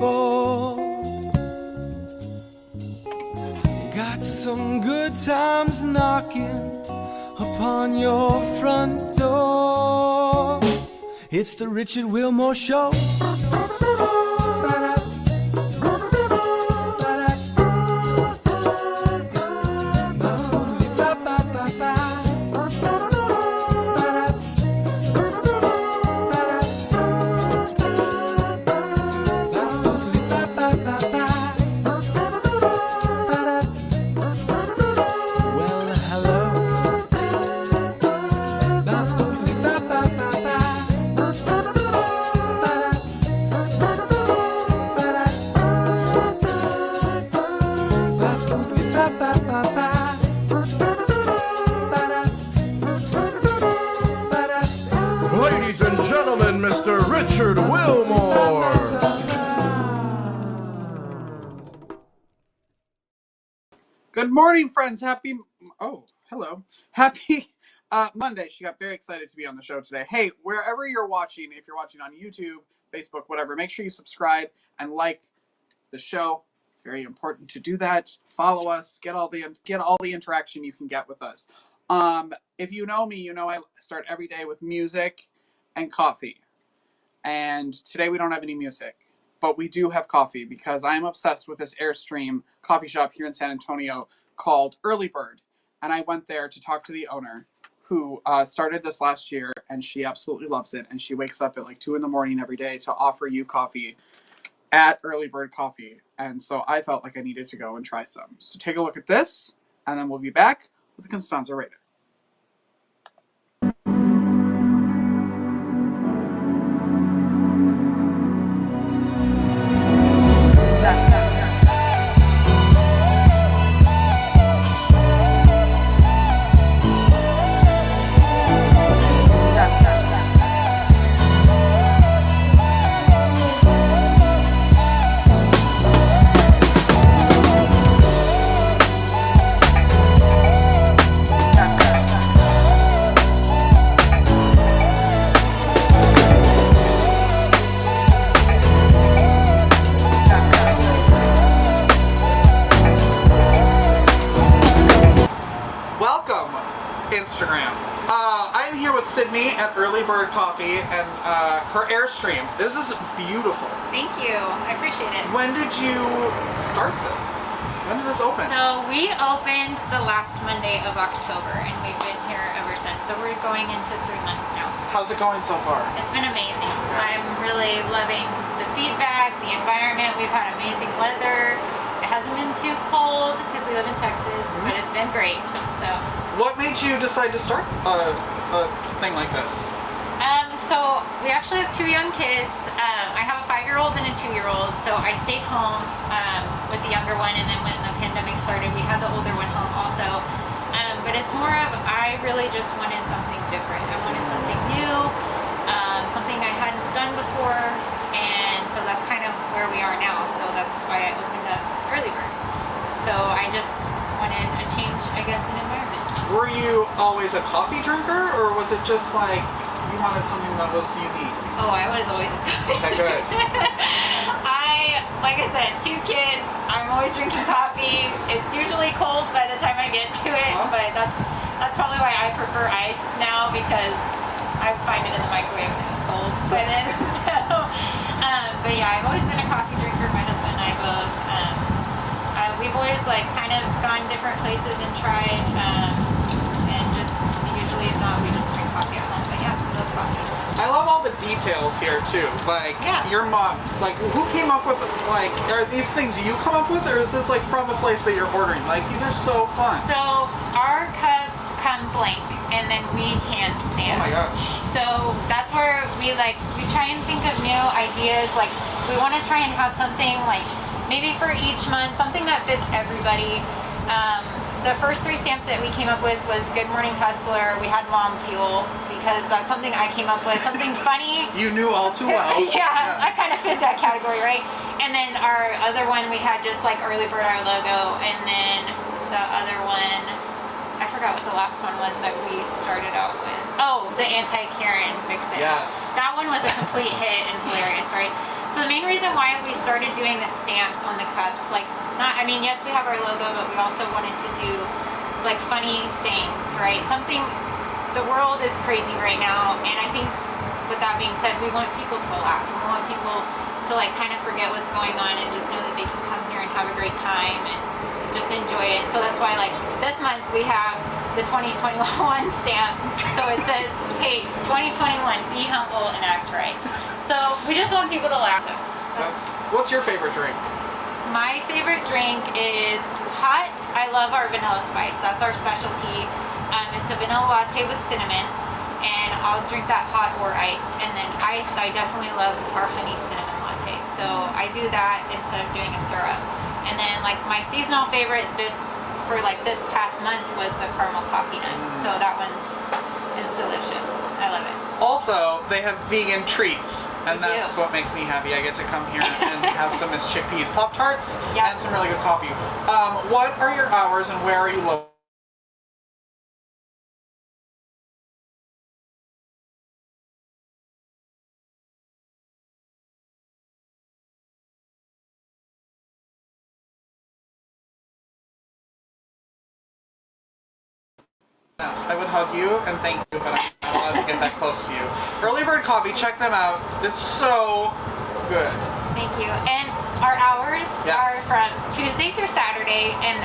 before. Got some good times knocking upon your front door. It's the Richard Wilmore Show. Ladies and gentlemen, Mr. Richard Wilmore. Good morning, friends. Hello. Happy Monday. She got very excited to be on the show today. Hey, wherever you're watching, if you're watching on YouTube, Facebook, whatever, make sure you subscribe and like the show. It's very important to do that. Follow us. Get all the interaction you can get with us. If you know me, you know I start every day with music and coffee. And today we don't have any music, but we do have coffee because I am obsessed with this Airstream coffee shop here in San Antonio called Early Bird. And I went there to talk to the owner who started this last year, and she absolutely loves it. And she wakes up at like 2 a.m. every day to offer you coffee at Early Bird Coffee. And so I felt like I needed to go and try some. So take a look at this, and then we'll be back with Constanza Roeder. Instagram. I'm here with Sydney at Early Bird Coffee and her Airstream. This is beautiful. Thank you. I appreciate it. When did you start this? When did this open? So we opened the last Monday of October, and we've been here ever since. So we're going into 3 months now. How's it going so far? It's been amazing. I'm really loving the feedback, the environment. We've had amazing weather. It hasn't been too cold because we live in Texas, but it's been great. So. What made you decide to start a thing like this? So we actually have 2 young kids. I have a 5-year-old and a 2-year-old. So I stayed home with the younger one, and then when the pandemic started, we had the older one home also. But it's more of, I really just wanted something different. I wanted something new, something I hadn't done before, and so that's kind of where we are now. So that's why I opened up Early Bird. So I just wanted a change, I guess, in environment. Were you always a coffee drinker, or was it just like you wanted something that was unique? Oh, I was always a coffee drinker. Like I said, 2 kids. I'm always drinking coffee. It's usually cold by the time I get to it, but that's probably why I prefer iced now, because I find it in the microwave and it's cold by then. But yeah, I've always been a coffee drinker. My husband and I both. We've always kind of gone different places and tried, and just usually if not, we just drink coffee at home. But yeah, we love coffee. I love all the details here too. Your mugs. Who came up with are these things you come up with, or is this from the place that you're ordering? These are so fun. So our cups come blank, and then we hand stamp. Oh my gosh. So that's where we try and think of new ideas. We want to try and have something maybe for each month, something that fits everybody. The first 3 stamps that we came up with was Good Morning Hustler. We had Mom Fuel, because that's something I came up with. Something funny. You knew all too well. Yeah, I kind of fit that category, right? And then our other one, we had just Early Bird, our logo. And then the other one, I forgot what the last one was that we started out with. Oh, the Anti-Karen Vixen. Yes. That one was a complete hit and hilarious, right? So the main reason why we started doing the stamps on the cups, like yes, we have our logo, but we also wanted to do like funny sayings, right? The world is crazy right now, and I think with that being said, we want people to laugh. We want people to like kind of forget what's going on and just know that they can come here and have a great time and just enjoy it. So that's why like this month we have the 2021 stamp. So it says, hey, 2021, be humble and act right. So we just want people to laugh. What's your favorite drink? My favorite drink is hot. I love our vanilla spice. That's our specialty. It's a vanilla latte with cinnamon, and I'll drink that hot or iced. And then iced, I definitely love our honey cinnamon latte. So I do that instead of doing a syrup. And then like my seasonal favorite this past month was the caramel coffee nut. So that is delicious. I love it. Also, they have vegan treats, and They do. that's what makes me happy. I get to come here and have some Miss Chickpeas Pop-Tarts Yep. and some really good coffee. What are your hours and where are you located? Yes, I would hug you and thank you, but I'm not allowed to get that close to you. Early Bird Coffee, check them out. It's so good. Thank you. And our hours Yes. are from Tuesday through Saturday, and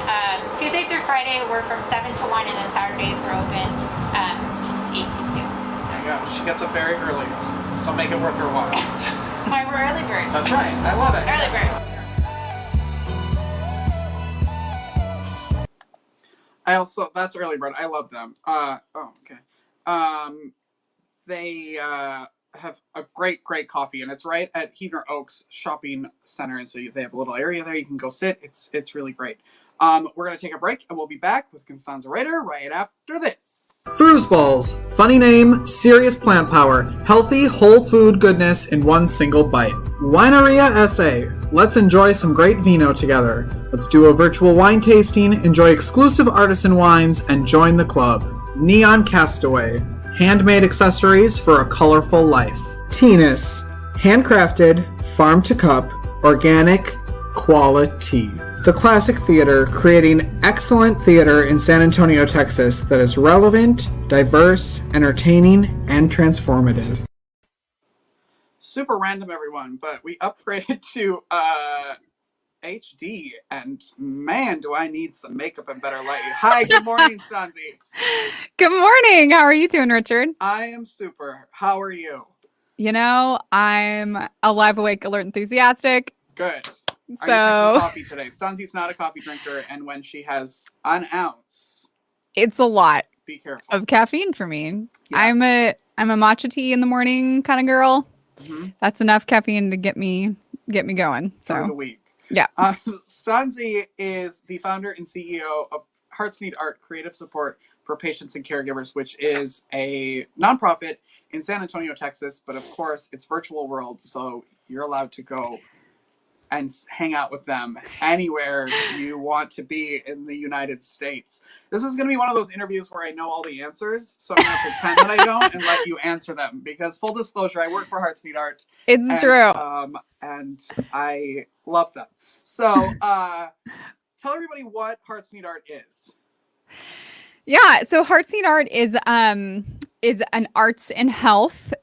Tuesday through Friday we're from 7 to 1, and then Saturdays we're open 8 to 2. There you go. She gets up very early, so make it worth her while. Why we're early bird. That's right. I love it. Early bird. That's Early Bird. I love them. Okay. They have a great coffee, and it's right at Heaver Oaks Shopping Center, and so they have a little area there you can go sit. It's really great. We're gonna take a break, and we'll be back with Constanza Roeder right after this. Balls. Funny name, serious plant power, healthy whole food goodness in one single bite. Wineria SA. Let's enjoy some great vino together. Let's do a virtual wine tasting, enjoy exclusive artisan wines, and join the club. Neon Castaway. Handmade accessories for a colorful life. Teenus. Handcrafted, farm to cup, organic, quality. The Classic Theater, creating excellent theater in San Antonio, Texas that is relevant, diverse, entertaining, and transformative. Super random, everyone, but we upgraded to HD, and man, do I need some makeup and better light. Hi, good morning, Stanzi. Good morning. How are you doing, Richard? I am super. How are you? You know, I'm alive, awake, alert, enthusiastic. Good. Are you So drinking coffee today? Stanzi's not a coffee drinker, and when she has an ounce, it's a lot be careful. of caffeine for me. Yes. I'm a matcha tea in the morning kind of girl. Mhm. That's enough caffeine to get me going. Through the So week. yeah. Stanzi is the founder and CEO of Hearts Need Art Creative Support for Patients and Caregivers, which is a nonprofit in San Antonio, Texas. But of course, it's virtual world, so you're allowed to go and hang out with them anywhere you want to be in the United States. This is going to be one of those interviews where I know all the answers, so I'm going to pretend that I don't and let you answer them. Because full disclosure, I work for Hearts Need Art. It's true. And I love them. So tell everybody what Hearts Need Art is. Yeah. So Hearts Need Art is an arts and health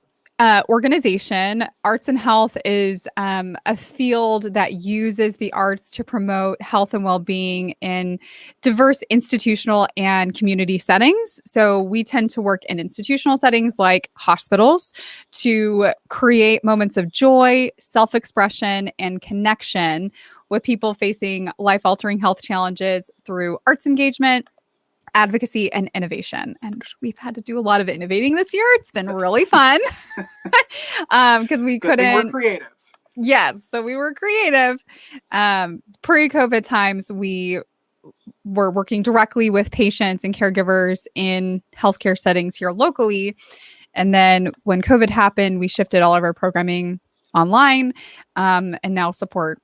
organization. Arts and health is a field that uses the arts to promote health and well-being in diverse institutional and community settings. So we tend to work in institutional settings like hospitals to create moments of joy, self-expression, and connection with people facing life-altering health challenges through arts engagement, advocacy, and innovation. And we've had to do a lot of innovating this year. It's been really fun because we Good thing couldn't. we're creative. Yes, so we were creative. Pre-COVID times, we were working directly with patients and caregivers in healthcare settings here locally. And then when COVID happened, we shifted all of our programming online and now support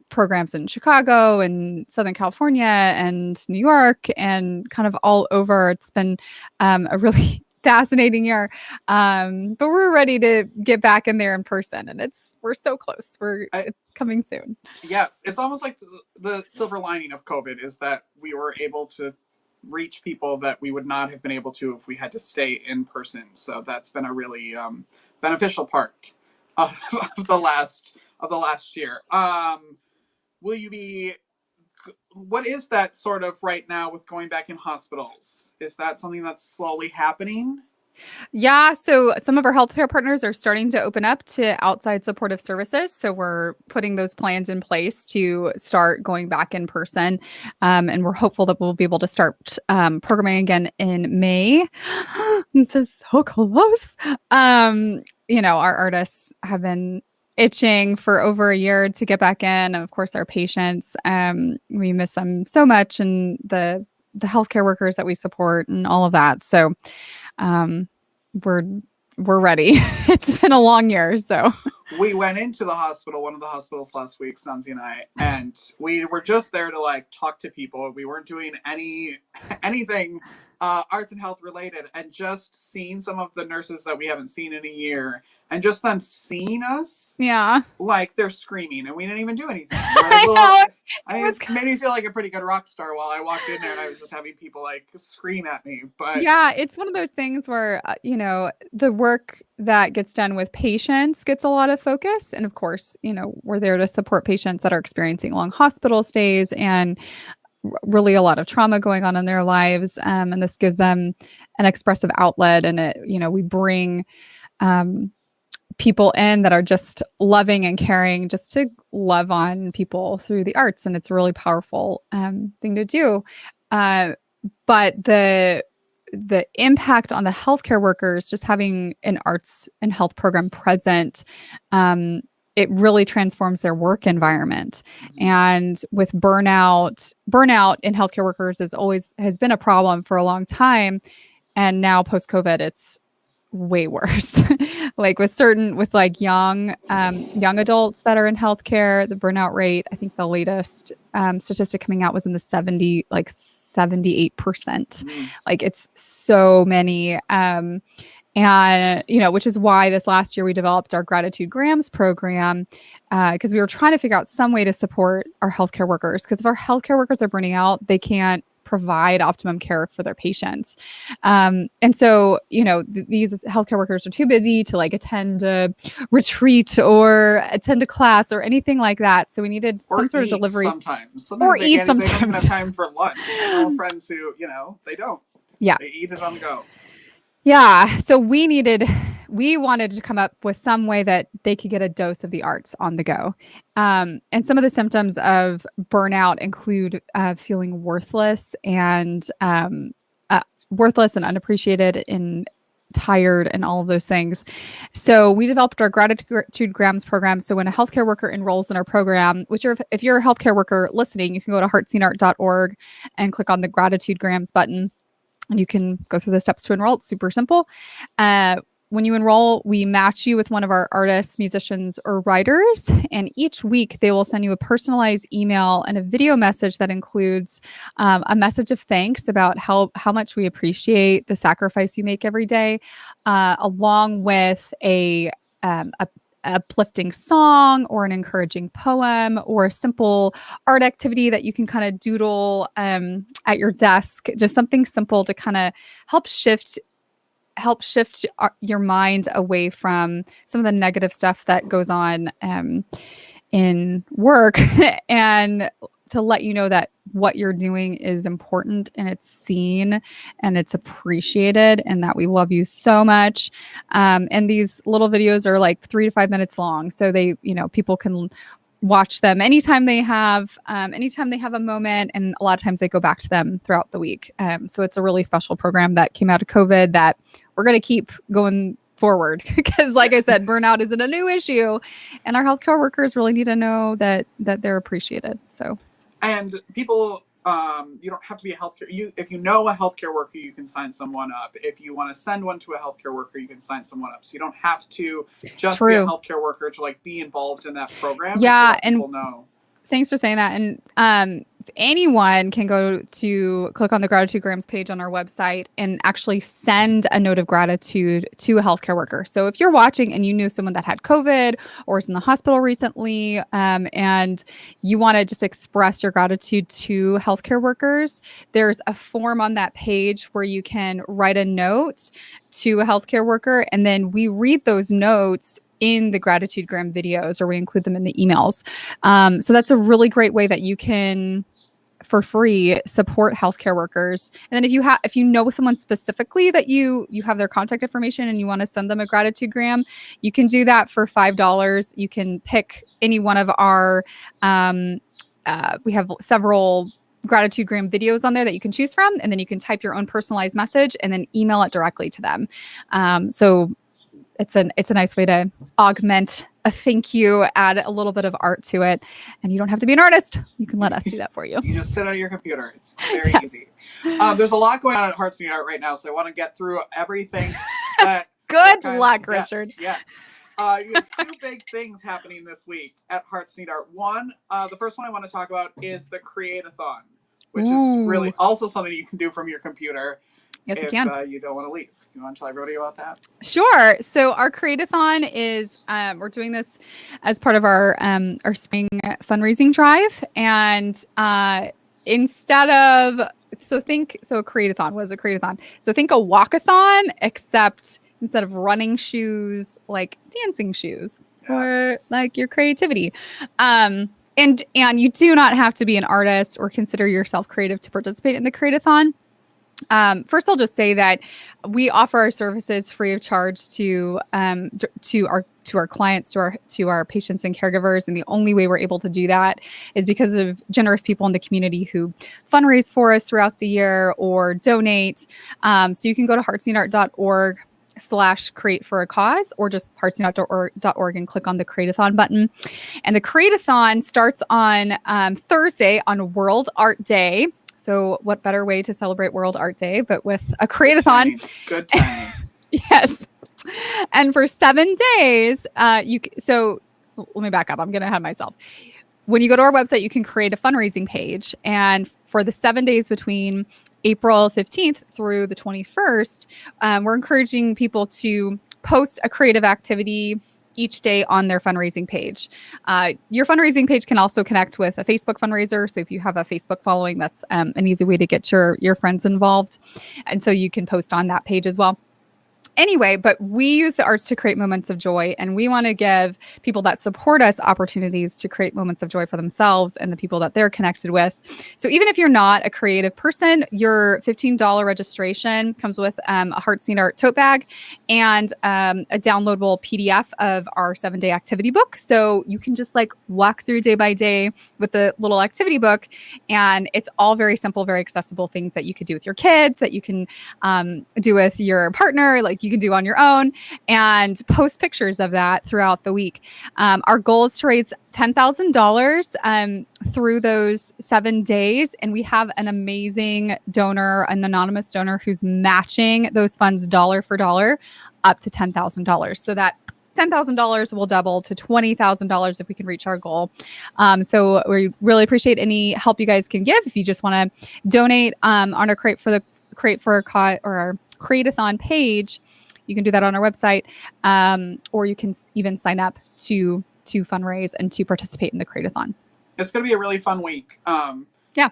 programs in Chicago and Southern California and New York and kind of all over. It's been a really fascinating year. But we're ready to get back in there in person, and We're so close. It's coming soon. Yes, it's almost like the silver lining of COVID is that we were able to reach people that we would not have been able to if we had to stay in person. So that's been a really beneficial part of, the last year. Will you be? What is that sort of right now with going back in hospitals? Is that something that's slowly happening? Yeah, so some of our healthcare partners are starting to open up to outside supportive services. So we're putting those plans in place to start going back in person. And we're hopeful that we'll be able to start programming again in May. It's so close. Our artists have been itching for over a year to get back in. And of course, our patients, we miss them so much, and the healthcare workers that we support and all of that. So we're ready. It's been a long year, so we went into the hospital, one of the hospitals last week, Stanzi and I, and we were just there to like talk to people. We weren't doing anything arts and health related, and just seeing some of the nurses that we haven't seen in a year, and just them seeing us, yeah, like they're screaming, and we didn't even do anything. It made me feel like a pretty good rock star while I walked in there, and I was just having people like scream at me. But yeah, it's one of those things where the work that gets done with patients gets a lot of focus, and of course, we're there to support patients that are experiencing long hospital stays and really a lot of trauma going on in their lives, and this gives them an expressive outlet. And we bring people in that are just loving and caring, just to love on people through the arts, and it's a really powerful thing to do. But the impact on the healthcare workers, just having an arts and health program present, it really transforms their work environment. And with burnout in healthcare workers has been a problem for a long time. And now post-COVID, it's way worse. Like with young adults that are in healthcare, the burnout rate, I think the latest statistic coming out was in the 78%. Like it's so many. And, which is why this last year we developed our Gratitude Grams program, because we were trying to figure out some way to support our healthcare workers. Because if our healthcare workers are burning out, they can't provide optimum care for their patients. And so, these healthcare workers are too busy to like attend a retreat or attend a class or anything like that. So we needed some sort of delivery. Sometimes or they eat don't sometimes. even have time for lunch. I know friends who, they don't. Yeah. They eat it on the go. Yeah. So we wanted to come up with some way that they could get a dose of the arts on the go. And some of the symptoms of burnout include feeling worthless and unappreciated and tired and all of those things. So we developed our Gratitude Grams program. So when a healthcare worker enrolls in our program, if you're a healthcare worker listening, you can go to heartseenart.org and click on the Gratitude Grams button. And you can go through the steps to enroll. It's super simple. When you enroll, we match you with one of our artists, musicians, or writers. And each week, they will send you a personalized email and a video message that includes a message of thanks about how much we appreciate the sacrifice you make every day, along with a uplifting song or an encouraging poem or a simple art activity that you can kind of doodle at your desk, just something simple to kind of help shift your mind away from some of the negative stuff that goes on in work and to let you know that what you're doing is important and it's seen and it's appreciated and that we love you so much. And these little videos are like 3 to 5 minutes long. So people can watch them anytime they have a moment. And a lot of times they go back to them throughout the week. So it's a really special program that came out of COVID that we're going to keep going forward because like I said, burnout isn't a new issue and our healthcare workers really need to know that they're appreciated. So. And people, you don't have to be a healthcare. If you know a healthcare worker, you can sign someone up. If you want to send one to a healthcare worker, you can sign someone up. So you don't have to just be a healthcare worker to like be involved in that program. Yeah, and people know. Thanks for saying that. And anyone can go to click on the Gratitude Grams page on our website and actually send a note of gratitude to a healthcare worker. So if you're watching and you knew someone that had COVID or is in the hospital recently, and you want to just express your gratitude to healthcare workers, there's a form on that page where you can write a note to a healthcare worker, and then we read those notes in the Gratitude Gram videos, or we include them in the emails. So that's a really great way that you can, for free, support healthcare workers. And then if you know someone specifically that you have their contact information and you want to send them a Gratitude Gram, you can do that for $5. You can pick any one of our we have several Gratitude Gram videos on there that you can choose from, and then you can type your own personalized message and then email it directly to them. So it's a nice way to augment a thank you, add a little bit of art to it, and you don't have to be an artist. You can let us do that for you. You just sit on your computer. It's very easy. There's a lot going on at Hearts Need Art right now, so I want to get through everything. Good luck, Richard. Yes. You have two big things happening this week at Hearts Need Art. One, the first one I want to talk about is the Create-a-thon, which is really also something you can do from your computer. Yes, you can. If you don't want to leave. You want to tell everybody about that? Sure. So our Create-a-thon is, we're doing this as part of our spring fundraising drive. And instead of, a Create-a-thon, what is a Create-a-thon? So think a walkathon, except instead of running shoes, like dancing shoes, or like your creativity. And you do not have to be an artist or consider yourself creative to participate in the Create-a-thon. First, I'll just say that we offer our services free of charge to our clients, to our patients and caregivers, and the only way we're able to do that is because of generous people in the community who fundraise for us throughout the year or donate. So you can go to heartsneedart.org/create for a cause, or just heartsneedart.org and click on the Create-a-thon button. And the Create-a-thon starts on Thursday, on World Art Day. So what better way to celebrate World Art Day but with a Create-a-thon? Good timing. Yes. And for 7 days, so let me back up. I'm going to have myself. When you go to our website, you can create a fundraising page. And for the 7 days between April 15th through the 21st, we're encouraging people to post a creative activity each day on their fundraising page. Your fundraising page can also connect with a Facebook fundraiser. So if you have a Facebook following, that's an easy way to get your friends involved. And so you can post on that page as well. Anyway, but we use the arts to create moments of joy, and we want to give people that support us opportunities to create moments of joy for themselves and the people that they're connected with. So even if you're not a creative person, your $15 registration comes with a Hearts Need Art tote bag and a downloadable PDF of our 7-day activity book. So you can just like walk through day by day with the little activity book, and it's all very simple, very accessible things that you could do with your kids, that you can do with your partner, like you can do on your own, and post pictures of that throughout the week. Our goal is to raise $10,000 through those 7 days. And we have an amazing donor, an anonymous donor, who's matching those funds dollar for dollar up to $10,000. So that $10,000 will double to $20,000 if we can reach our goal. So we really appreciate any help you guys can give. If you just want to donate on our Create for a Cause or our Create-a-thon page, you can do that on our website, or you can even sign up to fundraise and to participate in the Create-a-thon. It's going to be a really fun week. Yeah.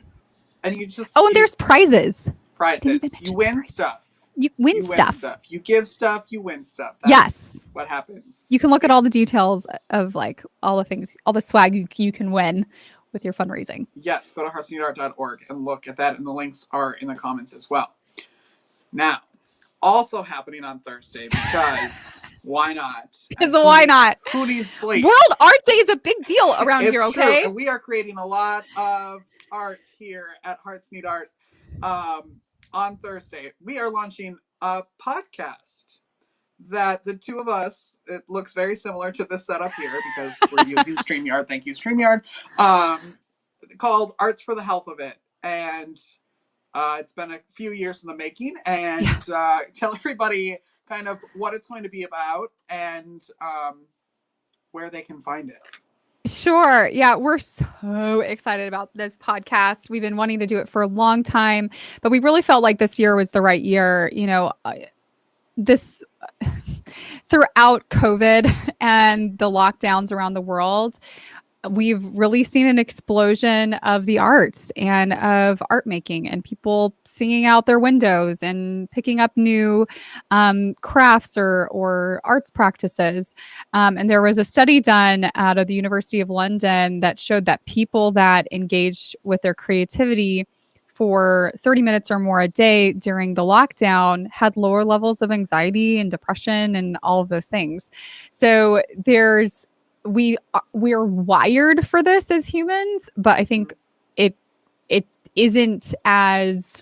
And you just... Oh, and there's prizes. Prizes. You win stuff. You win stuff. You give stuff, you win stuff. That's what happens. You can look at all the details of like all the things, all the swag you can win with your fundraising. Yes, go to heartsneedart.org and look at that, and the links are in the comments as well. Now, also happening on Thursday, because why not? Why not? Who needs sleep? World Art Day is a big deal around here, okay? True. And we are creating a lot of art here at Hearts Need Art. On Thursday, we are launching a podcast that the two of us, it looks very similar to this setup here because we're using StreamYard. Thank you, StreamYard. Called Arts for the Health of It. And it's been a few years in the making, and tell everybody kind of what it's going to be about and where they can find it. Sure. Yeah, we're so excited about this podcast. We've been wanting to do it for a long time, but we really felt like this year was the right year. This throughout COVID and the lockdowns around the world, we've really seen an explosion of the arts and of art making and people singing out their windows and picking up new crafts or arts practices. And there was a study done out of the University of London that showed that people that engaged with their creativity for 30 minutes or more a day during the lockdown had lower levels of anxiety and depression and all of those things. So we're wired for this as humans, but I think it isn't as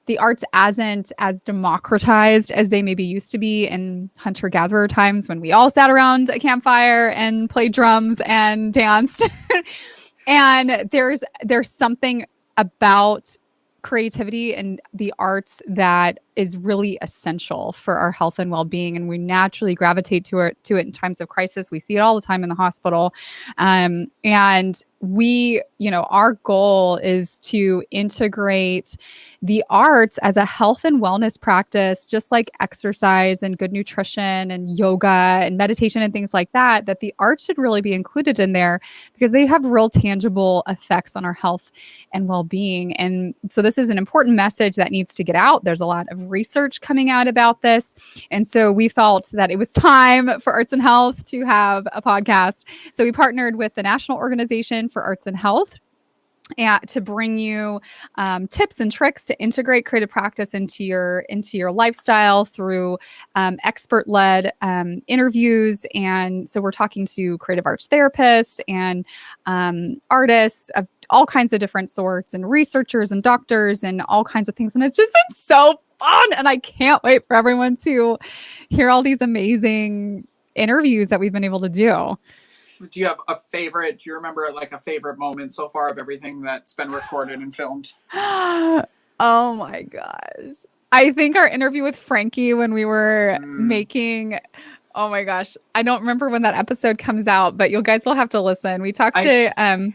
the arts isn't as democratized as they maybe used to be in hunter-gatherer times when we all sat around a campfire and played drums and danced. And there's something about creativity and the arts that is really essential for our health and well-being, and we naturally gravitate to it in times of crisis. We see it all the time in the hospital, and our goal is to integrate the arts as a health and wellness practice, just like exercise and good nutrition and yoga and meditation and things like that. That the arts should really be included in there because they have real tangible effects on our health and well-being. And so this is an important message that needs to get out. There's a lot of research coming out about this. And so we felt that it was time for Arts and Health to have a podcast. So we partnered with the National Organization for Arts and Health to bring you tips and tricks to integrate creative practice into your lifestyle through expert-led interviews. And so we're talking to creative arts therapists and artists of all kinds of different sorts and researchers and doctors and all kinds of things. And it's just been so fun. And I can't wait for everyone to hear all these amazing interviews that we've been able to do. Do you have a favorite? Do you remember like a favorite moment so far of everything that's been recorded and filmed? Oh my gosh. I think our interview with Frankie when we were making, oh my gosh, I don't remember when that episode comes out, but you guys will have to listen. We talked to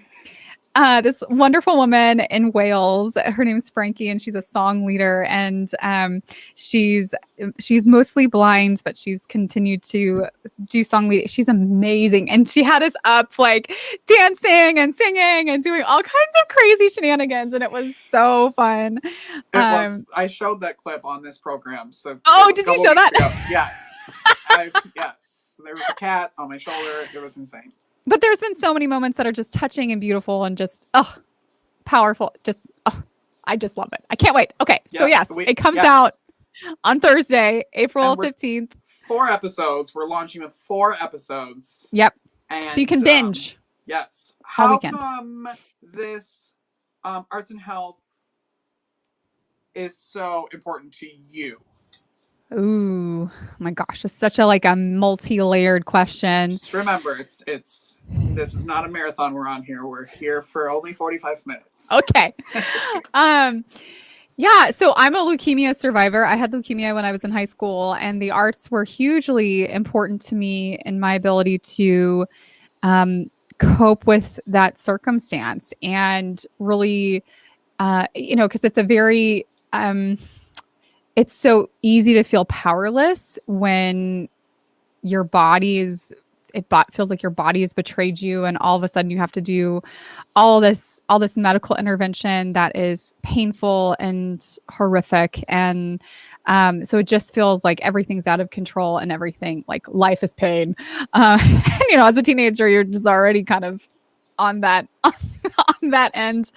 this wonderful woman in Wales. Her name's Frankie, and she's a song leader, and she's mostly blind, but she's continued to do song leading. She's amazing, and she had us up like dancing and singing and doing all kinds of crazy shenanigans, and it was so fun. I showed that clip on this program. So did you show that? Yes. Yes. There was a cat on my shoulder. It was insane. But there's been so many moments that are just touching and beautiful and just, powerful. I just love it. I can't wait. Okay. So yes, it comes out on Thursday, April 15th. 4 episodes. We're launching with 4 episodes. Yep. And, so you can binge. Yes. How come this Arts and Health is so important to you? Ooh, my gosh. It's such a multi-layered question. Just remember, this is not a marathon we're on here. We're here for only 45 minutes. Okay. Yeah, so I'm a leukemia survivor. I had leukemia when I was in high school, and the arts were hugely important to me in my ability to cope with that circumstance and really, because it's a very, it's so easy to feel powerless when your body's feels like your body has betrayed you, and all of a sudden you have to do all this medical intervention that is painful and horrific, and so it just feels like everything's out of control and everything, like life is pain. As a teenager, you're just already kind of on that on that end.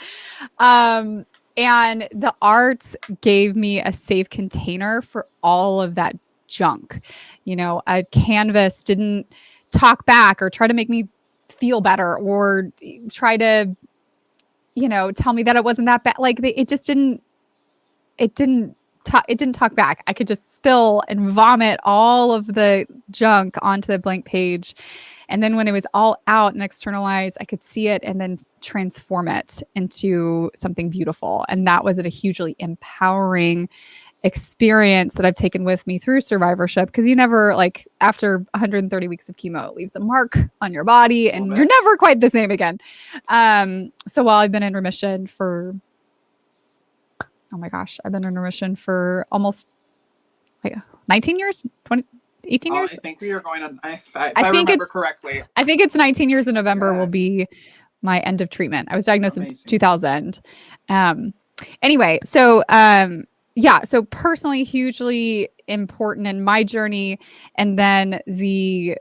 And the arts gave me a safe container for all of that junk. A canvas didn't talk back or try to make me feel better or try to, tell me that it wasn't that bad. It didn't talk back. I could just spill and vomit all of the junk onto the blank page. And then when it was all out and externalized, I could see it and then transform it into something beautiful. And that was a hugely empowering experience that I've taken with me through survivorship, because you never, like, after 130 weeks of chemo, it leaves a mark on your body and you're never quite the same again. So while I've been in remission for, oh my gosh, I've been in remission for almost like 19 years, 18 years. I think we are going on, if I remember correctly. I think it's 19 years in November will be my end of treatment. I was diagnosed in 2000. Anyway, so so personally, hugely important in my journey. And then the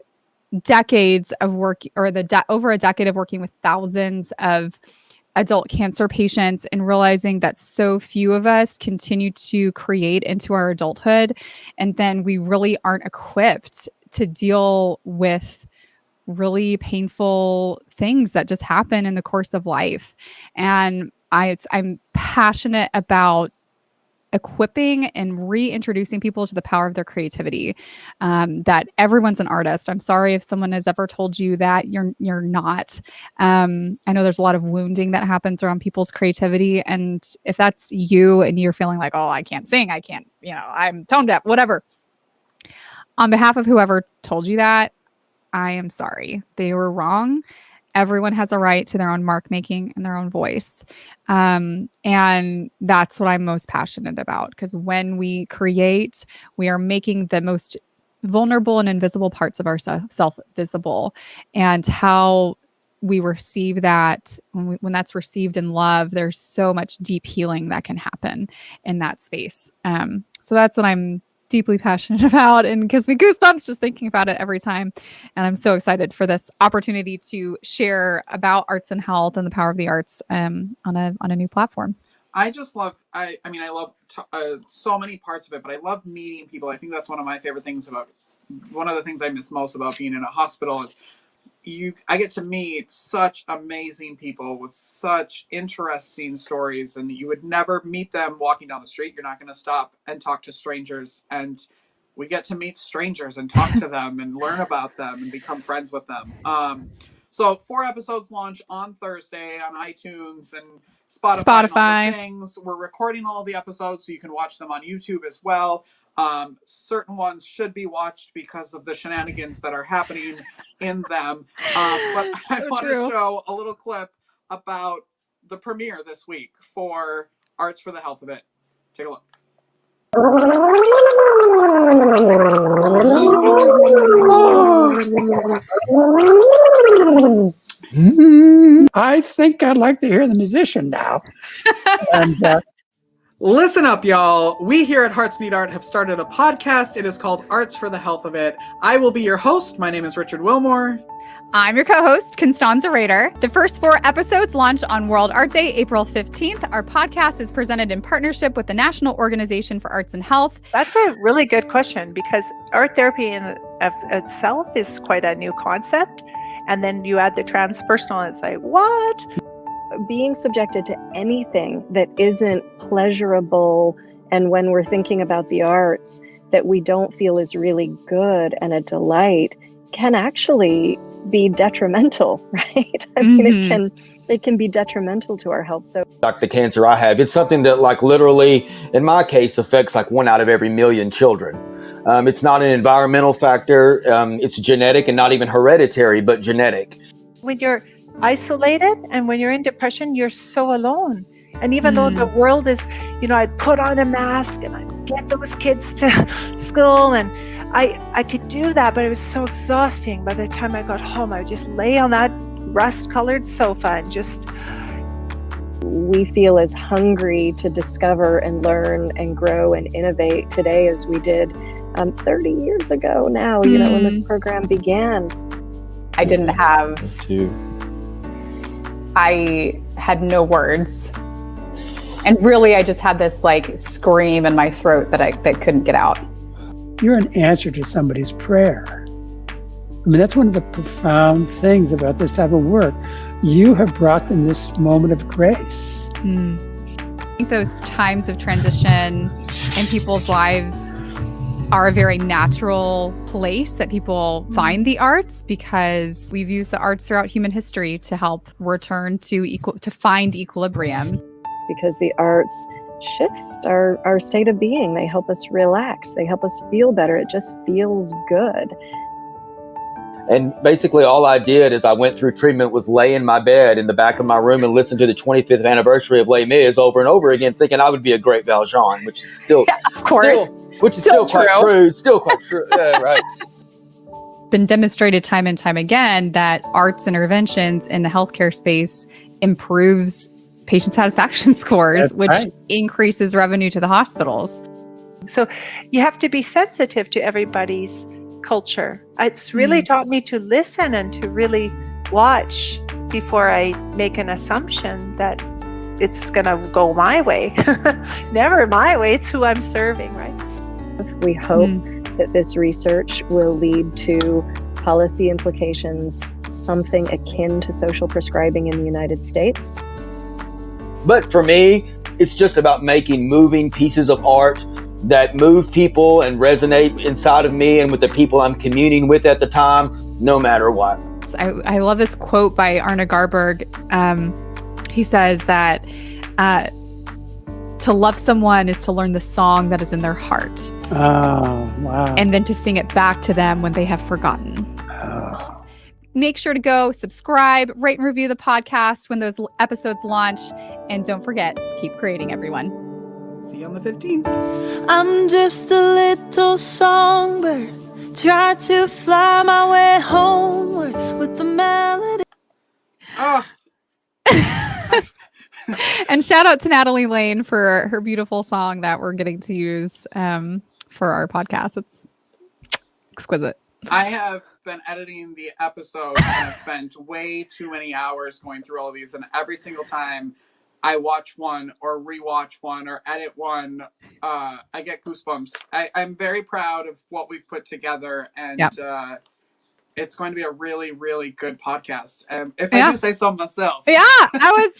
decades of work, or over a decade of working with thousands of adult cancer patients, and realizing that so few of us continue to create into our adulthood. And then we really aren't equipped to deal with really painful things that just happen in the course of life. And I'm passionate about equipping and reintroducing people to the power of their creativity, that everyone's an artist. I'm sorry if someone has ever told you that you're not. I know there's a lot of wounding that happens around people's creativity. And if that's you and you're feeling like, oh, I can't sing, I can't, I'm tone deaf, whatever. On behalf of whoever told you that, I am sorry. They were wrong. Everyone has a right to their own mark making and their own voice. And that's what I'm most passionate about, because when we create, we are making the most vulnerable and invisible parts of ourself visible. And how we receive that, when that's received in love, there's so much deep healing that can happen in that space. So that's what I'm deeply passionate about, and gives me goosebumps just thinking about it every time. And I'm so excited for this opportunity to share about arts and health and the power of the arts on a new platform. I just love, I love so many parts of it, but I love meeting people. I think that's one of my favorite things one of the things I miss most about being in a hospital is I get to meet such amazing people with such interesting stories, and you would never meet them walking down the street. You're not going to stop and talk to strangers, and we get to meet strangers and talk to them and learn about them and become friends with them. So 4 episodes launch on Thursday on iTunes and Spotify. And all the things. We're recording all the episodes so you can watch them on YouTube as well. Certain ones should be watched because of the shenanigans that are happening in them. But I want to show a little clip about the premiere this week for Arts for the Health of It. Take a look. I think I'd like to hear the musician now. And Listen up, y'all. We here at Hearts Need Art have started a podcast. It is called Arts for the Health of It. I will be your host. My name is Richard Wilmore. I'm your co-host, Constanza Roeder. The first 4 episodes launch on World Art Day, April 15th. Our podcast is presented in partnership with the National Organization for Arts and Health. That's a really good question, because art therapy in itself is quite a new concept. And then you add the transpersonal, and it's like, what? Being subjected to anything that isn't pleasurable, and when we're thinking about the arts, that we don't feel is really good and a delight, can actually be detrimental, right? I mean, it can be detrimental to our health. So like the cancer I have, it's something that, like, literally in my case affects like 1 out of every million children. It's not an environmental factor. It's genetic, and not even hereditary, but genetic. When you're isolated and when you're in depression, you're so alone. And even though the world is, I'd put on a mask and I'd get those kids to school, and I could do that, but it was so exhausting. By the time I got home, I would just lay on that rust-colored sofa and just... We feel as hungry to discover and learn and grow and innovate today as we did 30 years ago now, when this program began. I didn't have... I had no words. And really, I just had this like scream in my throat that couldn't get out. you're an answer to somebody's prayer. I mean, that's one of the profound things about this type of work. You have brought them this moment of grace. I think those times of transition in people's lives are a very natural place that people find the arts, because we've used the arts throughout human history to help return to find equilibrium. Because the arts shift our state of being. They help us relax. They help us feel better. It just feels good. And basically all I did is I went through treatment was lay in my bed in the back of my room and listen to the 25th anniversary of Les Mis over and over again, thinking I would be a great Valjean, which is still, Of course. still quite true. Still quite true. Yeah, right. Been demonstrated time and time again that arts interventions in the healthcare space improves patient satisfaction scores, That's which right. increases revenue to the hospitals. So you have to be sensitive to everybody's culture. It's really taught me to listen and to really watch before I make an assumption that it's going to go my way. Never my way. It's who I'm serving, right? We hope that this research will lead to policy implications, something akin to social prescribing in the United States. But for me, it's just about making moving pieces of art that move people and resonate inside of me and with the people I'm communing with at the time, no matter what. I love this quote by Arne Garberg. He says that to love someone is to learn the song that is in their heart. Oh, wow. And then to sing it back to them when they have forgotten. Oh. Make sure to go subscribe, rate and review the podcast when those episodes launch. And don't forget, keep creating, everyone. See you on the 15th. I'm just a little songbird, try to fly my way homeward with the melody. Oh, And shout out to Natalie Lane for her beautiful song that we're getting to use for our podcast. It's exquisite. I have been editing the episode and I've spent way too many hours going through all of these, and every single time I watch one or rewatch one or edit one, I get goosebumps. I'm very proud of what we've put together, and it's going to be a really, really good podcast. If I do say so myself. Yeah, I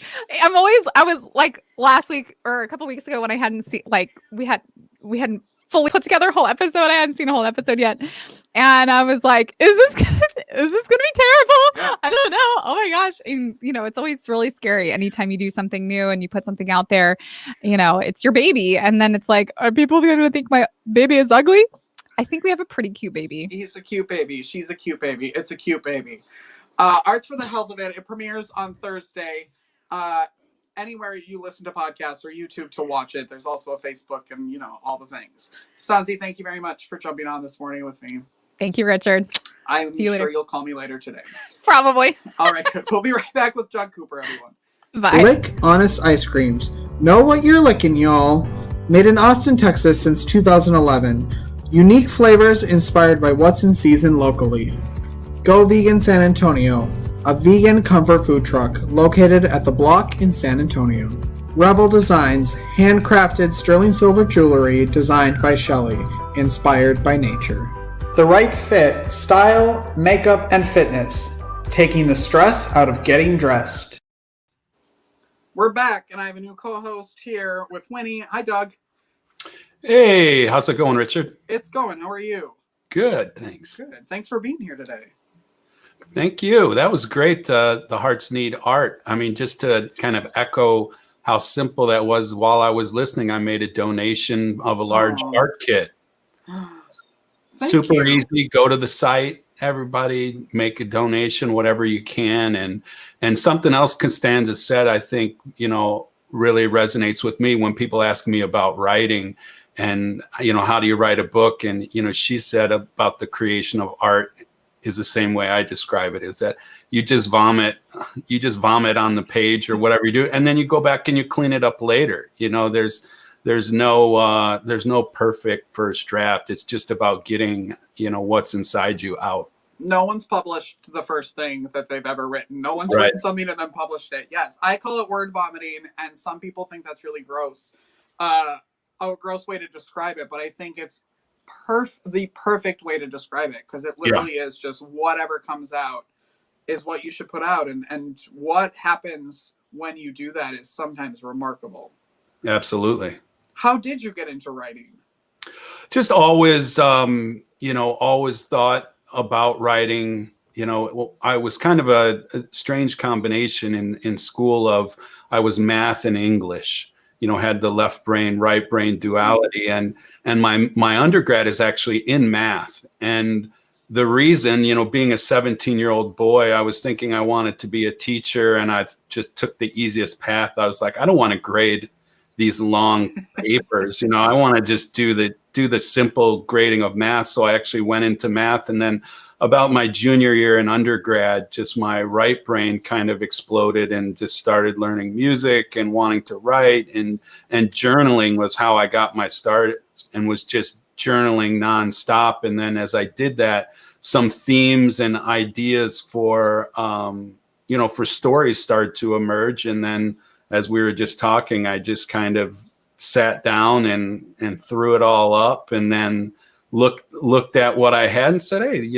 was like last week or a couple weeks ago when I hadn't seen, like we hadn't fully put together a whole episode. I hadn't seen a whole episode yet. And I was like, is this gonna be terrible? I don't know. Oh my gosh. And it's always really scary anytime you do something new and you put something out there, it's your baby. And then it's like, are people gonna think my baby is ugly? I think we have a pretty cute baby. He's a cute baby. She's a cute baby. It's a cute baby. Arts for the Health of It. It premieres on Thursday. Anywhere you listen to podcasts or YouTube to watch it. There's also a Facebook and, all the things. Stanzi, thank you very much for jumping on this morning with me. Thank you, Richard. I'm sure you'll call me later today. Probably. All right, good. We'll be right back with John Cooper, everyone. Bye. Lick Honest Ice Creams. Know what you're licking, y'all. Made in Austin, Texas since 2011. Unique flavors inspired by what's in season locally. Go Vegan San Antonio, a vegan comfort food truck located at the Block in San Antonio. Rebel Designs, handcrafted sterling silver jewelry designed by Shelley, inspired by nature. The right fit, style, makeup, and fitness, taking the stress out of getting dressed. We're back, and I have a new co-host here with Winnie. Hi, Doug. Hey, how's it going, Richard? It's going. How are you? Good, thanks. Good. Thanks for being here today. Thank you. That was great. The Hearts Need Art. I mean, just to kind of echo how simple that was while I was listening, I made a donation of a large art kit. Super easy. Go to the site. Everybody make a donation, whatever you can. And something else Constanza said, I think, really resonates with me when people ask me about writing and, how do you write a book? And, she said about the creation of art is the same way I describe it, is that you just vomit on the page or whatever you do. And then you go back and you clean it up later. There's no perfect first draft. It's just about getting, what's inside you out. No one's published the first thing that they've ever written. No one's written something and then published it. Yes, I call it word vomiting, and some people think that's really gross. A gross way to describe it, but I think it's the perfect way to describe it, because it literally is just whatever comes out is what you should put out, and what happens when you do that is sometimes remarkable. Absolutely. How did you get into writing? Just always, always thought about writing. I was kind of a strange combination in school of I was math and English. had the left brain, right brain duality. And my undergrad is actually in math. And the reason, being a 17-year-old boy, I was thinking I wanted to be a teacher, and I just took the easiest path. I was like, I don't want to grade these long papers. I want to just do the simple grading of math. So I actually went into math, and then about my junior year in undergrad, just my right brain kind of exploded and just started learning music and wanting to write, and journaling was how I got my start, and was just journaling nonstop. And then as I did that, some themes and ideas for stories started to emerge. And then, as we were just talking, I just kind of sat down and threw it all up, and then looked at what I had and said, hey,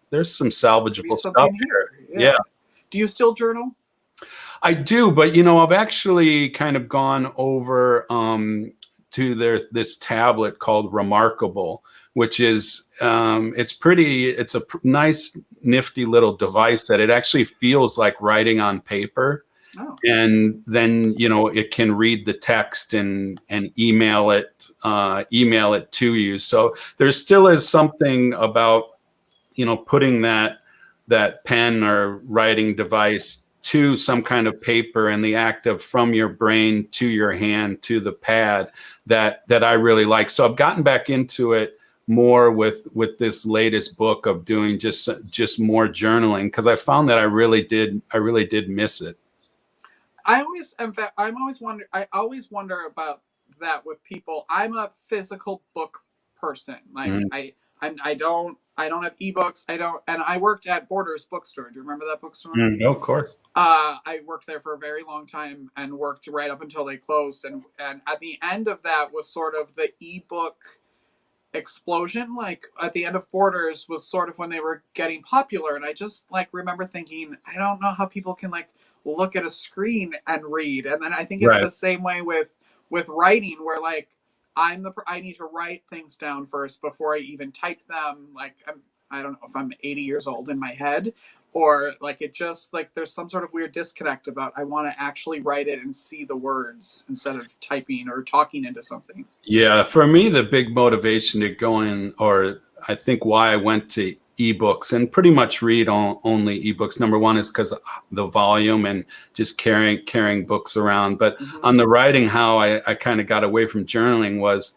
there's some salvageable stuff here. Yeah. Do you still journal? I do, but I've actually kind of gone over to this tablet called Remarkable, which is it's a nice, nifty little device that it actually feels like writing on paper. Oh. And then it can read the text and email it to you. So there still is something about putting that pen or writing device to some kind of paper, and the act of from your brain to your hand to the pad that I really like. So I've gotten back into it more with this latest book of doing just more journaling, because I found that I really did miss it. I always wonder about that with people. I'm a physical book person. Like I don't have ebooks. And I worked at Borders bookstore. Do you remember that bookstore? Of course. I worked there for a very long time and worked right up until they closed. And at the end of that was sort of the ebook explosion. Like at the end of Borders was sort of when they were getting popular. And I just remember thinking, I don't know how people can look at a screen and read. And then I think it's the same way with writing, where I need to write things down first before I even type them. I don't know if I'm 80 years old in my head, or it just there's some sort of weird disconnect about I want to actually write it and see the words instead of typing or talking into something. Yeah, for me, the big motivation to go in, or I think why I went to ebooks and pretty much read only ebooks, number one, is because the volume and just carrying books around. But on the writing, how I kind of got away from journaling was,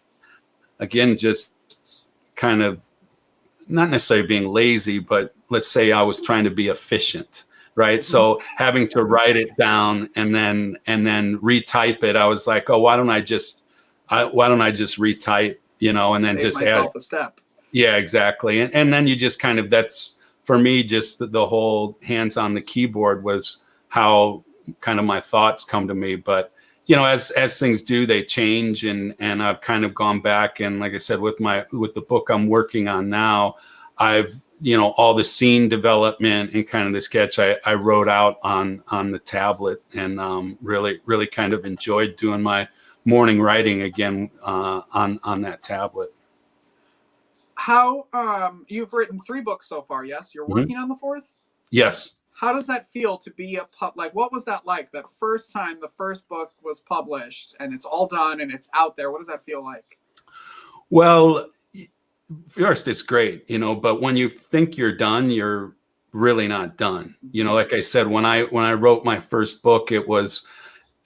again, just kind of not necessarily being lazy, but let's say I was trying to be efficient, right? So having to write it down and then retype it, I was like, oh, why don't I just retype, and then just add a step. Yeah, exactly. And then you just kind of, that's for me, just the whole hands on the keyboard was how kind of my thoughts come to me. But, as things do, they change, and I've kind of gone back, and like I said, with the book I'm working on now, I've, all the scene development and kind of the sketch I wrote out on the tablet, and really, really kind of enjoyed doing my morning writing again on that tablet. How you've written 3 books so far? Yes, you're working on the 4th. Yes. How does that feel to be what was that like? That first time the first book was published and it's all done and it's out there. What does that feel like? Well, first it's great, but when you think you're done, you're really not done. Like I said, when I wrote my first book, it was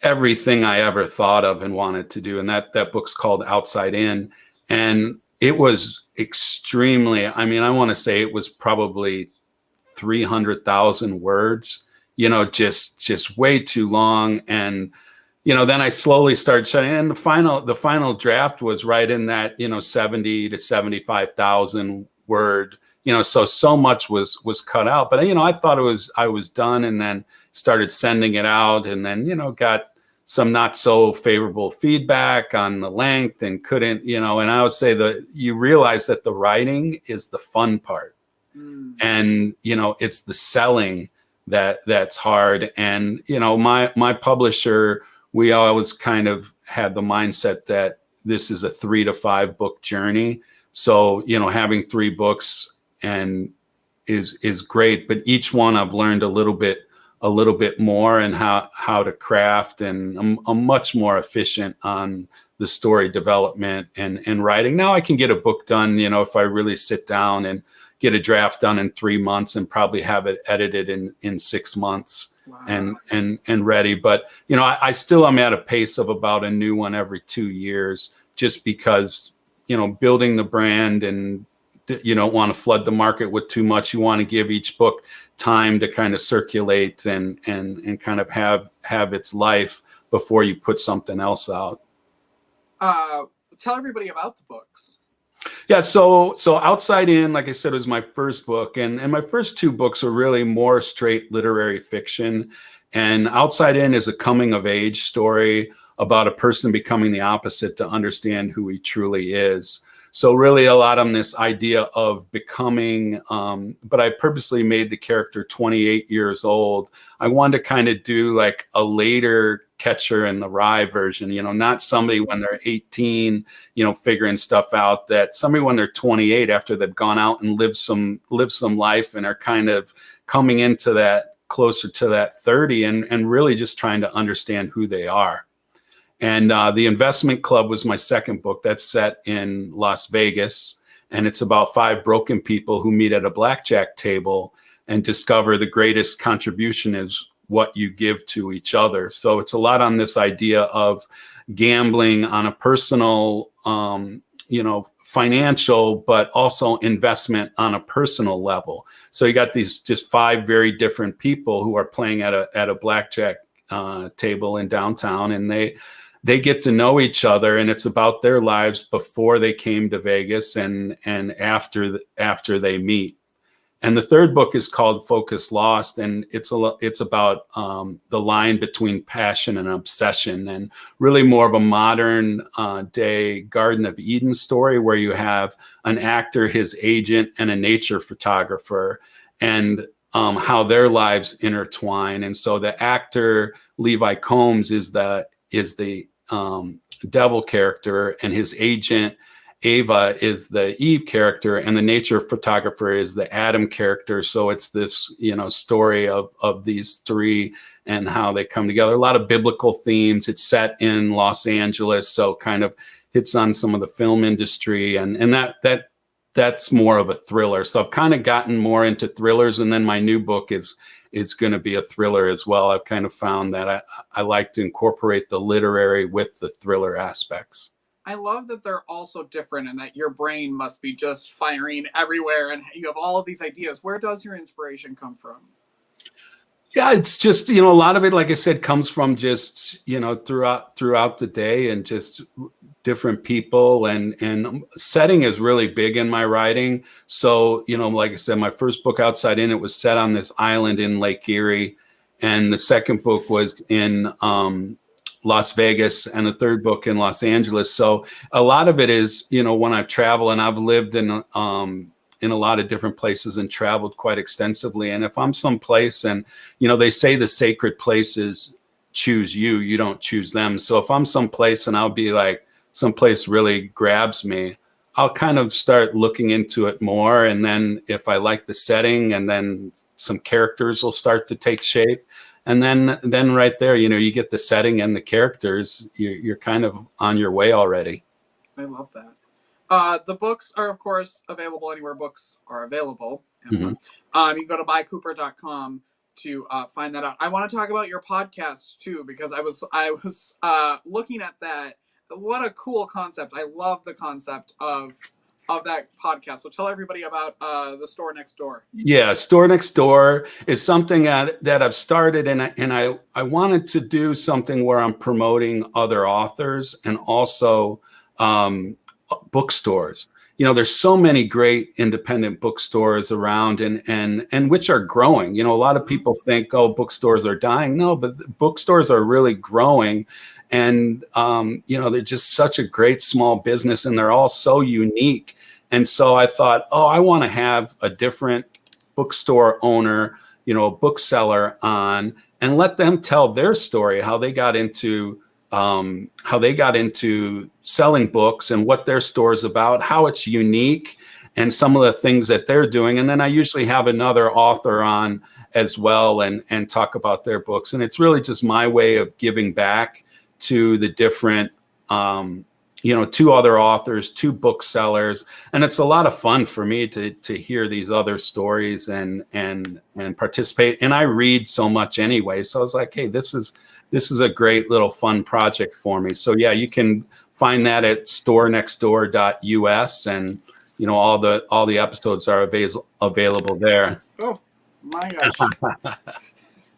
everything I ever thought of and wanted to do, and that book's called Outside In, and it was extremely, I want to say it was probably 300,000 words, just way too long. And, then I slowly started shutting, and the final draft was right in that, 70 to 75,000 word, so much was cut out. But, I thought I was done, and then started sending it out, and then, got some not so favorable feedback on the length, and couldn't, and I would say that you realize that the writing is the fun part. And, it's the selling that's hard. And, my publisher, we always kind of had the mindset that this is a 3 to 5 book journey. So, having 3 books and is great, but each one I've learned a little bit a little bit more and how to craft, and I'm much more efficient on the story development and writing. Now I can get a book done, if I really sit down and get a draft done in 3 months and probably have it edited in 6 months. Wow. and ready. But, I still am at a pace of about a new one every 2 years, just because, building the brand, and you don't want to flood the market with too much. You want to give each book time to kind of circulate and kind of have its life before you put something else out. Tell everybody about the books. Yeah, so Outside In, like I said, was my first book, and my first 2 books are really more straight literary fiction. And Outside In is a coming of age story about a person becoming the opposite to understand who he truly is. So really a lot on this idea of becoming, but I purposely made the character 28 years old. I wanted to kind of do like a later Catcher in the Rye version, not somebody when they're 18, figuring stuff out, that somebody when they're 28 after they've gone out and lived some life and are kind of coming into that, closer to that 30, and really just trying to understand who they are. And The Investment Club was my second book. That's set in Las Vegas, and it's about 5 broken people who meet at a blackjack table and discover the greatest contribution is what you give to each other. So it's a lot on this idea of gambling on a personal, financial, but also investment on a personal level. So you got these just 5 very different people who are playing at a blackjack table in downtown, and they get to know each other, and it's about their lives before they came to Vegas and after they meet. And the third book is called Focus Lost, and it's about the line between passion and obsession, and really more of a modern day Garden of Eden story, where you have an actor, his agent, and a nature photographer, and how their lives intertwine. And so the actor Levi Combs is the devil character, and his agent Ava is the Eve character, and the nature photographer is the Adam character. So it's this, story of these 3 and how they come together. A lot of biblical themes. It's set in Los Angeles, so kind of hits on some of the film industry, and that's more of a thriller. So I've kind of gotten more into thrillers, and then my new book is going to be a thriller as well. I've kind of found that I like to incorporate the literary with the thriller aspects. I love that they're all so different, and that your brain must be just firing everywhere, and you have all of these ideas. Where does your inspiration come from? Yeah, it's just, a lot of it, like I said, comes from just, throughout the day, and just different people, and setting is really big in my writing. So, like I said, my first book, Outside In, it was set on this island in Lake Erie. And the second book was in Las Vegas, and the third book in Los Angeles. So a lot of it is, when I travel, and I've lived in a lot of different places and traveled quite extensively. And if I'm someplace and, they say the sacred places choose you, you don't choose them. So if I'm someplace and I'll be like, someplace really grabs me, I'll kind of start looking into it more. And then if I like the setting, and then some characters will start to take shape. And then right there, you get the setting and the characters, you're kind of on your way already. I love that. The books are, of course, available anywhere books are available. Amazon. You can go to buycooper.com to find that out. I want to talk about your podcast too, because I was looking at that. What a cool concept. I love the concept of that podcast. So tell everybody about the Store Next Door. Yeah, Store Next Door is something that I've started, and I wanted to do something where I'm promoting other authors and also bookstores. There's so many great independent bookstores around, and which are growing. A lot of people think, oh, bookstores are dying. No, but bookstores are really growing. And, they're just such a great small business, and they're all so unique. And so I thought, I want to have a different bookstore owner, a bookseller on, and let them tell their story, how they got into selling books, and what their store is about, how it's unique, some of the things that they're doing. And then I usually have another author on as well and talk about their books. And it's really just my way of giving back to the different, two other authors, two booksellers. And it's a lot of fun for me to hear these other stories and participate. And I read so much anyway. So I was like, hey, this is a great little fun project for me. So yeah, you can find that at storenextdoor.us, and all the episodes are available there. Oh my gosh.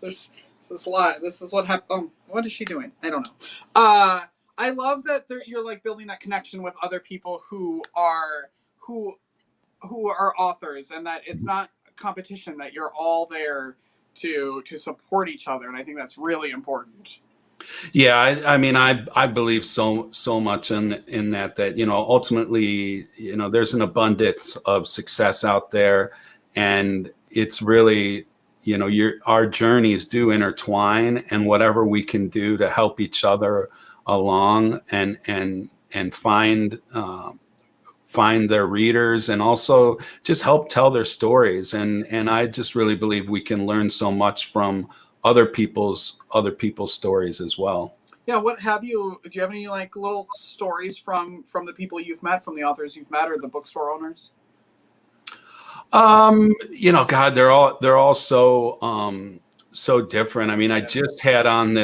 This is a lot. This is what happened. Oh, what is she doing? I don't know. I love that you're like building that connection with other people who are authors, and that it's not competition, that you're all there to support each other. And I think that's really important. Yeah, I believe so much in that ultimately, there's an abundance of success out there, and it's really, our journeys do intertwine, and whatever we can do to help each other along and find their readers, and also just help tell their stories. And I just really believe we can learn so much from other people's stories as well. Yeah. Do you have any like little stories from the people you've met, from the authors you've met, or the bookstore owners? God, they're all so different. I just had on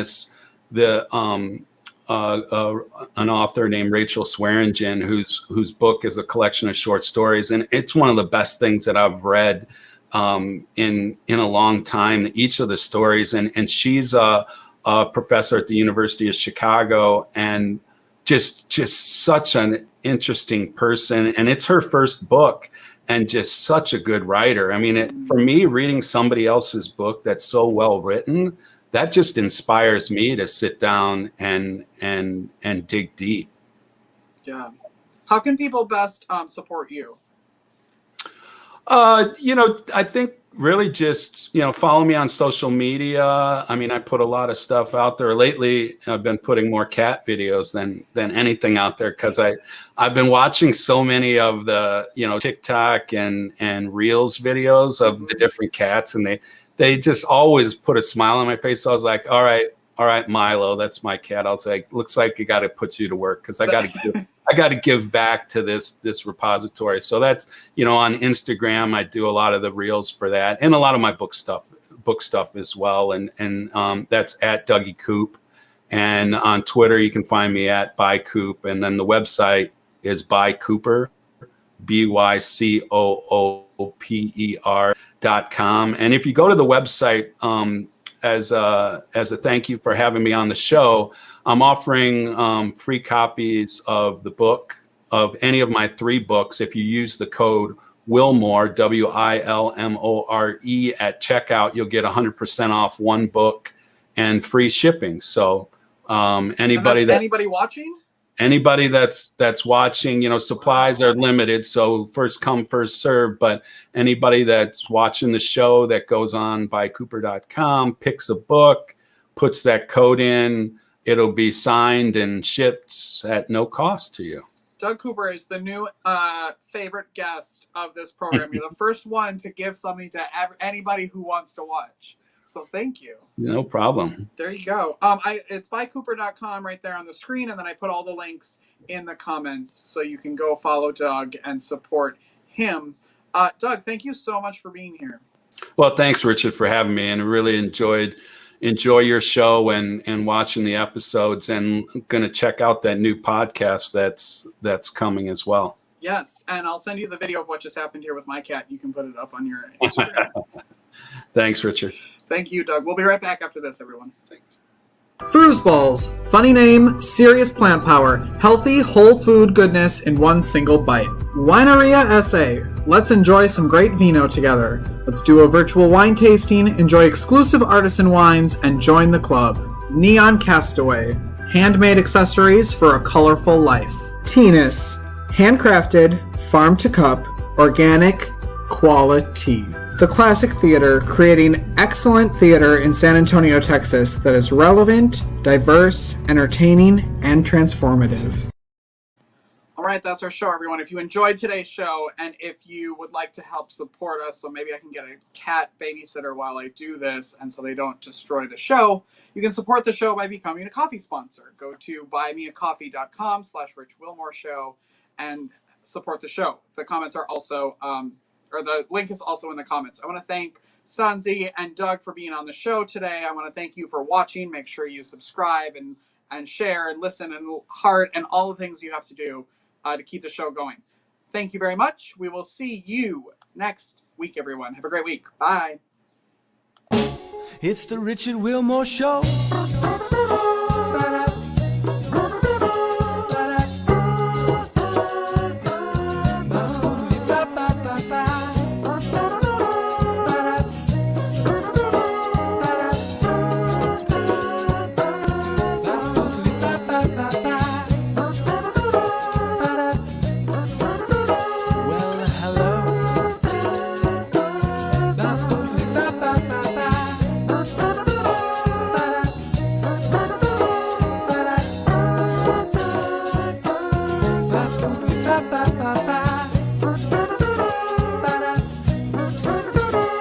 an author named Rachel Swearingen, whose book is a collection of short stories, and it's one of the best things that I've read in a long time. Each of the stories, and she's a professor at the University of Chicago, and just such an interesting person. And it's her first book, and just such a good writer. For me, reading somebody else's book that's so well written, that just inspires me to sit down and dig deep. Yeah. How can people best support you? I think really just, follow me on social media. I put a lot of stuff out there. Lately, I've been putting more cat videos than anything out there, because I've been watching so many of the, TikTok and Reels videos of the different cats, and they just always put a smile on my face. So I was like, all right, Milo, that's my cat. I was like, looks like I got to put you to work, because I got to give back to this repository. So that's, on Instagram, I do a lot of the reels for that, and a lot of my book stuff as well. And that's at Dougie Coop. And on Twitter, you can find me at By Coop. And then the website is By Cooper, BYCOOPER.com. And if you go to the website, as a thank you for having me on the show, I'm offering free copies of the book, of any of my 3 books. If you use the code Wilmore, WILMORE, at checkout, you'll get 100% off one book and free shipping. So anybody watching? Anybody that's watching, supplies are limited, so first come, first serve. But anybody that's watching the show that goes on bycooper.com, picks a book, puts that code in, it'll be signed and shipped at no cost to you. Doug Cooper is the new favorite guest of this program. You're the first one to give something to anybody who wants to watch. So thank you. No problem. There you go. It's bycooper.com right there on the screen, and then I put all the links in the comments so you can go follow Doug and support him. Doug, thank you so much for being here. Well, thanks, Richard, for having me, and I really enjoy your show and watching the episodes, and I'm going to check out that new podcast that's coming as well. Yes, and I'll send you the video of what just happened here with my cat. You can put it up on your Instagram. Thanks, Richard. Thank you, Doug. We'll be right back after this, everyone. Thanks. Balls. Funny name, serious plant power, healthy whole food goodness in one single bite. Wineria SA. Let's enjoy some great vino together. Let's do a virtual wine tasting, enjoy exclusive artisan wines, and join the club. Neon Castaway. Handmade accessories for a colorful life. Teenis. Handcrafted, farm to cup, organic, quality. The Classic Theater, creating excellent theater in San Antonio, Texas that is relevant, diverse, entertaining, and transformative. All right, that's our show, everyone. If you enjoyed today's show, and if you would like to help support us, so maybe I can get a cat babysitter while I do this, and so they don't destroy the show, you can support the show by becoming a coffee sponsor. Go to buymeacoffee.com/richwilmore and support the show. The comments are also, or the link is also in the comments. I want to thank Stanzi and Doug for being on the show today. I want to thank you for watching. Make sure you subscribe and share and listen and heart and all the things you have to do to keep the show going. Thank you very much. We will see you next week, everyone. Have a great week. Bye. It's the Richard Wilmore Show.